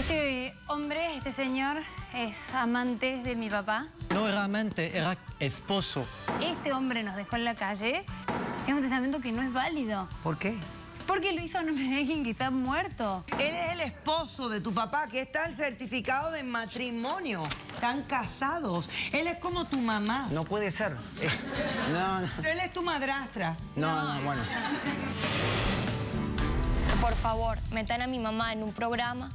Este hombre, este señor, es amante de mi papá. No era amante, era esposo. Este hombre nos dejó en la calle. Es un testamento que no es válido. ¿Por qué? Porque lo hizo a nombre de alguien que está muerto. Él es el esposo de tu papá, que está el certificado de matrimonio. Están casados. Él es como tu mamá. No puede ser. No. Él es tu madrastra. No, bueno. Por favor, metan a mi mamá en un programa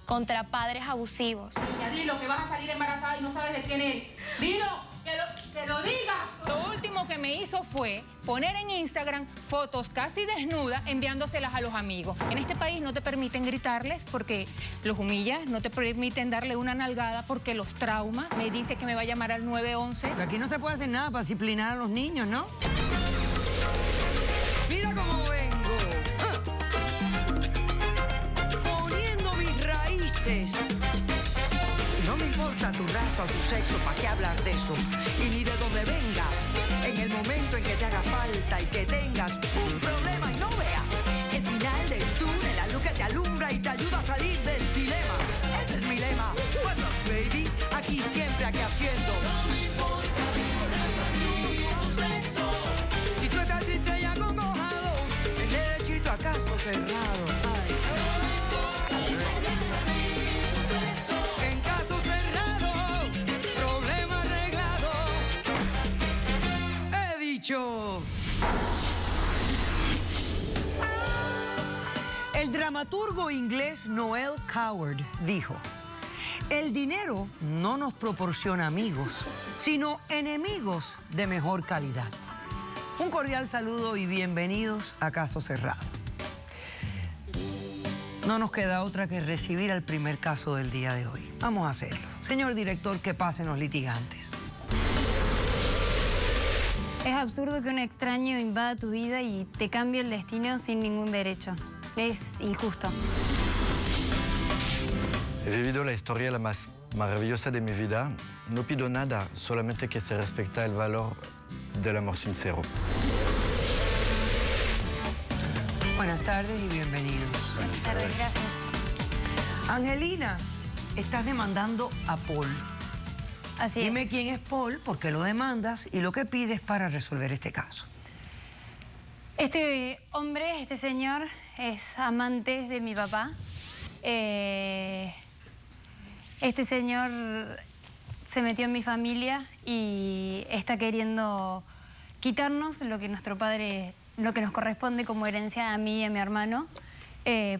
contra padres abusivos. Ya dilo que vas a salir embarazada y no sabes de quién es. Dilo, que lo diga. Lo último que me hizo fue poner en Instagram fotos casi desnudas enviándoselas a los amigos. En este país no te permiten gritarles porque los humillas, no te permiten darle una nalgada porque los traumas. Me dice que me va a llamar al 911. Aquí no se puede hacer nada para disciplinar a los niños, ¿no? Mira cómo vengo. Poniendo mis raíces. No me importa tu raza o tu sexo, ¿para qué hablar de eso? Y ni de dónde vengas. En el momento en que te haga falta y que tengas un problema y no veas el final del túnel, la luz que te alumbra y te ayuda a salir del dilema. Ese es mi lema. What's up, baby? Aquí siempre, aquí haciendo. No me importa tu raza ni tu sexo. Si tú estás triste y acongojado, el derechito a caso cerrado. Ay. En caso cerrado, problema arreglado. He dicho. El dramaturgo inglés Noel Coward dijo: el dinero no nos proporciona amigos, sino enemigos de mejor calidad. Un cordial saludo y bienvenidos a Caso Cerrado. No nos queda otra que recibir al primer caso del día de hoy. Vamos a hacerlo. Señor director, que pasen los litigantes. Es absurdo que un extraño invada tu vida y te cambie el destino sin ningún derecho. Es injusto. He vivido la historia la más maravillosa de mi vida. No pido nada, solamente que se respete el valor del amor sincero. Buenas tardes y bienvenidos. Buenas tardes. Gracias. Angelina, estás demandando a Paul. Así Dime es. quién es Paul, por qué lo demandas y lo que pides para resolver este caso. Este hombre, este señor, es amante de mi papá. Este señor se metió en mi familia y está queriendo quitarnos lo que nuestro padre, lo que nos corresponde como herencia a mí y a mi hermano.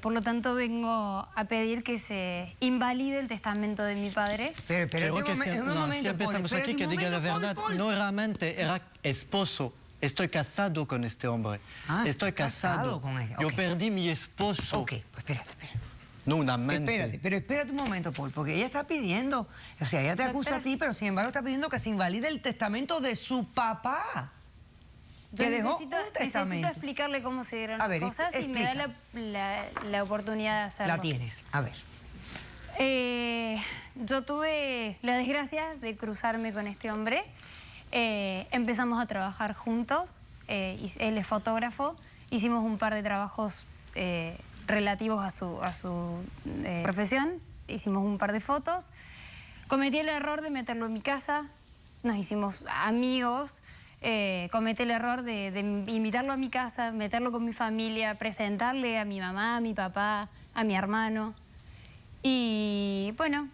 Por lo tanto, vengo a pedir que se invalide el testamento de mi padre. Pero Quiero que un si momento, empezamos Paul, aquí, que diga la verdad. Paul. No era amante, era esposo. Estoy casado con este hombre. Ah, Estoy ¿estás casado. casado con él? Yo Ok. perdí mi esposo. Ok, pues espérate. No un amante. Espérate un momento, Paul, porque ella está pidiendo, o sea, ella te acusa a ti, pero sin embargo está pidiendo que se invalide el testamento de su papá. Que dejó un testamento. Necesito explicarle cómo se dieron A ver, las cosas y me da la oportunidad de hacerlo. La tienes, a ver. Yo tuve la desgracia de cruzarme con este hombre. Empezamos a trabajar juntos. Él es fotógrafo. Hicimos un par de trabajos relativos a su profesión. Hicimos un par de fotos. Cometí el error de meterlo en mi casa. Nos hicimos amigos. Cometí el error de invitarlo a mi casa, meterlo con mi familia, presentarle a mi mamá, a mi papá, a mi hermano. Y bueno,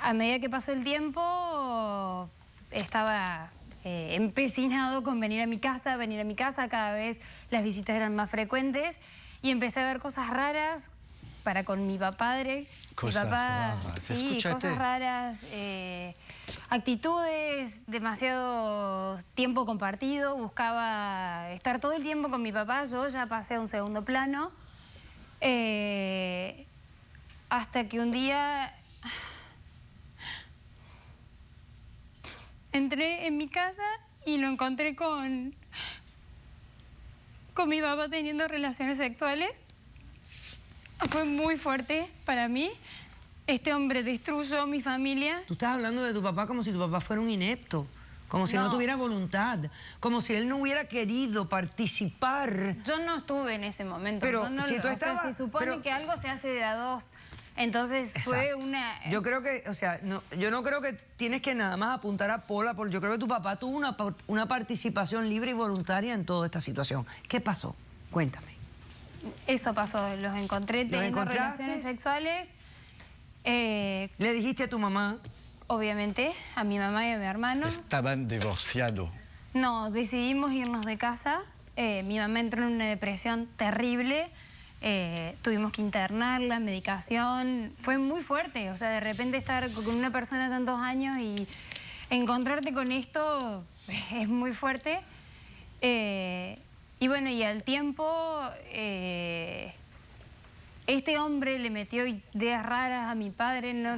a medida que pasó el tiempo, estaba empecinado con venir a mi casa, cada vez las visitas eran más frecuentes y empecé a ver cosas raras para con mi padre. Cosas mi papá, raras, sí, escúchate. cosas raras, actitudes, demasiado tiempo compartido, buscaba estar todo el tiempo con mi papá, yo ya pasé a un segundo plano, hasta que un día entré en mi casa y lo encontré con mi papá teniendo relaciones sexuales. Fue muy fuerte para mí. Este hombre destruyó mi familia. Tú estás hablando de tu papá como si tu papá fuera un inepto, como si no tuviera voluntad, como si él no hubiera querido participar. Yo no estuve en ese momento. Pero yo no si tú o sea, estabas- se supone pero- que algo se hace de a dos. Entonces fue una... Yo creo que, o sea, yo no creo que tienes que nada más apuntar a Pola, porque yo creo que tu papá tuvo una participación libre y voluntaria en toda esta situación. ¿Qué pasó? Cuéntame. Eso pasó, los encontré teniendo relaciones sexuales. ¿Le dijiste a tu mamá? Obviamente, a mi mamá y a mi hermano. Estaban divorciados. No, decidimos irnos de casa. Mi mamá entró en una depresión terrible. Tuvimos que internarla, medicación. Fue muy fuerte. O sea, de repente estar con una persona tantos años y encontrarte con esto es muy fuerte. Y bueno, y al tiempo, este hombre le metió ideas raras a mi padre, ¿no?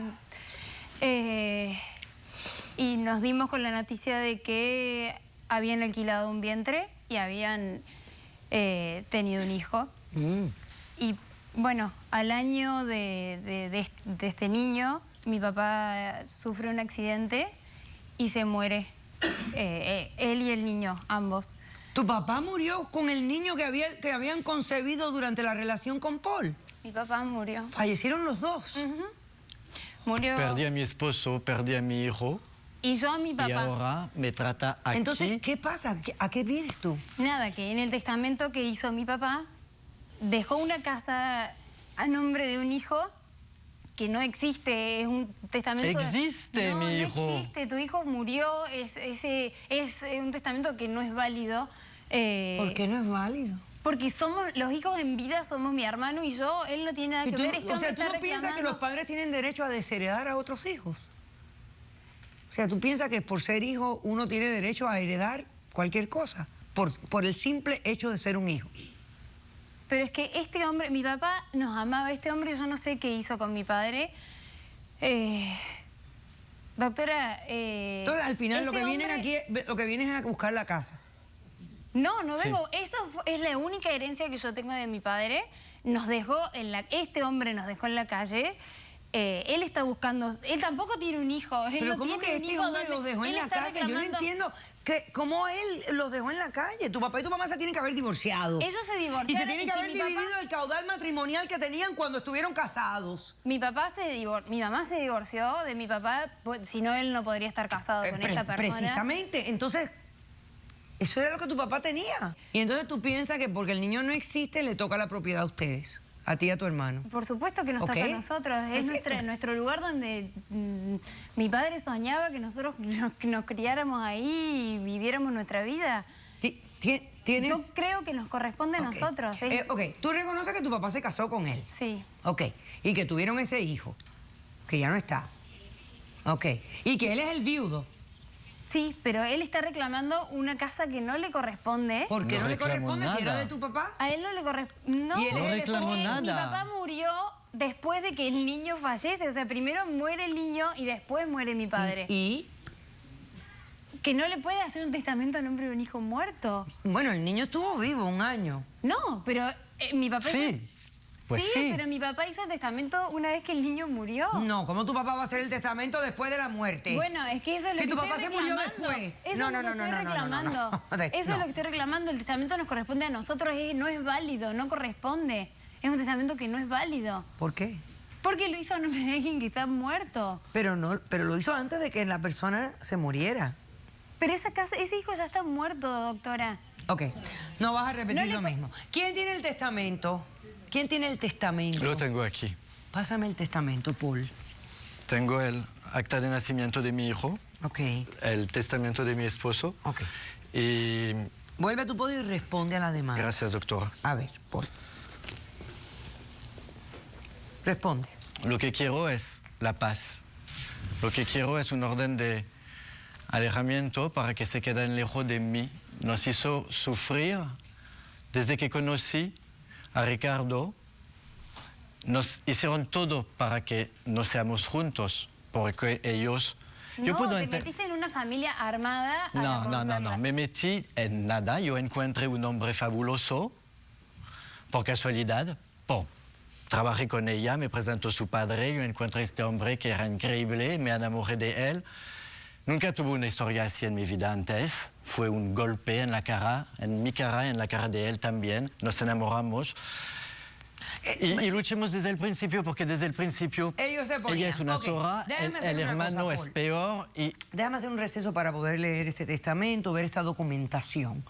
Y nos dimos con la noticia de que habían alquilado un vientre y habían tenido un hijo. Y bueno, al año de este niño, mi papá sufre un accidente y se muere. Él y el niño, ambos. ¿Tu papá murió con el niño que habían concebido durante la relación con Paul? Mi papá murió. ¿Fallecieron los dos? Murió. Perdí a mi esposo, perdí a mi hijo. Y yo a mi papá. Y ahora me trata aquí. Entonces, ¿qué pasa? ¿A qué vienes tú? Nada, que en el testamento que hizo mi papá, dejó una casa a nombre de un hijo que no existe, es un testamento... Existe, mi hijo. No existe, tu hijo murió, es un testamento que no es válido. ¿Por qué no es válido? Porque somos, los hijos en vida somos mi hermano y yo, él no tiene nada que ver. O sea, ¿tú no piensas que los padres tienen derecho a desheredar a otros hijos? O sea, ¿tú piensas que por ser hijo uno tiene derecho a heredar cualquier cosa? Por el simple hecho de ser un hijo. Pero es que este hombre, mi papá nos amaba, este hombre yo no sé qué hizo con mi padre. Doctora... Entonces, al final lo que vienes es a buscar la casa. No vengo. Eso es la única herencia que yo tengo de mi padre. Nos dejó este hombre nos dejó en la calle. Él está buscando... Él tampoco tiene un hijo. Él Pero no ¿cómo tiene que un este hijo hombre los dejó en la calle? Yo no entiendo cómo él los dejó en la calle. Tu papá y tu mamá se tienen que haber divorciado. Ellos se divorciaron. Y se tienen que haber dividido el caudal matrimonial que tenían cuando estuvieron casados. Mi mamá se divorció de mi papá, pues, si no él no podría estar casado con esta persona. Precisamente. Entonces, eso era lo que tu papá tenía. Y entonces tú piensas que porque el niño no existe, le toca la propiedad a ustedes. A ti y a tu hermano. Por supuesto que nos toca a nosotros. Es nuestro lugar donde mi padre soñaba que nosotros nos criáramos ahí y viviéramos nuestra vida. Yo creo que nos corresponde a nosotros. Tú reconoces que tu papá se casó con él. Sí. Y que tuvieron ese hijo, que ya no está. Y que él es el viudo. Sí, pero él está reclamando una casa que no le corresponde. ¿Por qué no le corresponde nada. si era de tu papá? A él no le corresponde. No, ¿Y él no reclamó nada? Mi papá murió después de que el niño fallece. O sea, primero muere el niño y después muere mi padre. ¿Y? Que no le puede hacer un testamento a nombre de un hijo muerto. Bueno, el niño estuvo vivo 1 año. No, pero mi papá... Sí. Pues sí, pero mi papá hizo el testamento una vez que el niño murió. No, ¿cómo tu papá va a hacer el testamento después de la muerte? Bueno, es que eso es lo Si que tu estoy papá se murió reclamando. después. Eso es lo que estoy reclamando. Eso es lo que estoy reclamando. El testamento nos corresponde a nosotros. No es válido, no corresponde. Es un testamento que no es válido. ¿Por qué? Porque lo hizo a nombre de alguien que está muerto. Pero lo hizo antes de que la persona se muriera. Pero ese hijo ya está muerto, doctora. No vas a repetir lo mismo. ¿Quién tiene el testamento? ¿Quién tiene el testamento? Lo tengo aquí. Pásame el testamento, Paul. Tengo el acta de nacimiento de mi hijo, el testamento de mi esposo. Y... Vuelve a tu podio y responde a la demanda. Gracias, doctora. A ver, Paul. Responde. Lo que quiero es la paz. Lo que quiero es un orden de alejamiento para que se queden lejos de mí. Nos hizo sufrir desde que conocí a Ricardo. Nos hicieron todo para que no seamos juntos, porque ellos... Te metiste en una familia armada. No, me metí en nada. Yo encontré un hombre fabuloso, por casualidad, trabajé con ella, me presentó su padre, yo encontré este hombre que era increíble, me enamoré de él. Nunca tuve una historia así en mi vida antes. Fue un golpe en la cara, en mi cara, en la cara de él también. Nos enamoramos. Y luchemos desde el principio, porque desde el principio Ellos se ponían. ella es una Ok, zorra, déjame hacer el una hermano cosa, es Paul. peor y... Déjame hacer un receso para poder leer este testamento, ver esta documentación.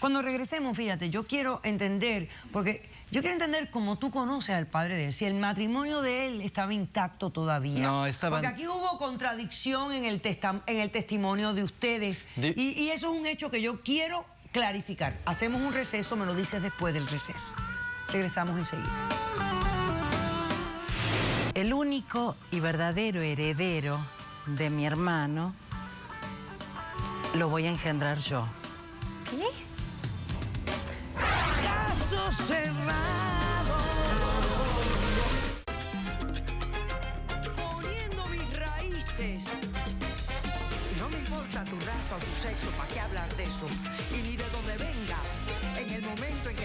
Cuando regresemos, fíjate, yo quiero entender, porque yo quiero entender cómo tú conoces al padre de él, si el matrimonio de él estaba intacto todavía. No, estaban... Porque aquí hubo contradicción en el testimonio de ustedes y eso es un hecho que yo quiero clarificar. Hacemos un receso, me lo dices después del receso. Regresamos enseguida. El único y verdadero heredero de mi hermano lo voy a engendrar yo. ¿Qué? Caso cerrado. Poniendo mis raíces. Y no me importa tu raza o tu sexo, ¿para qué hablar de eso? Y ni de dónde vengas. En el momento en que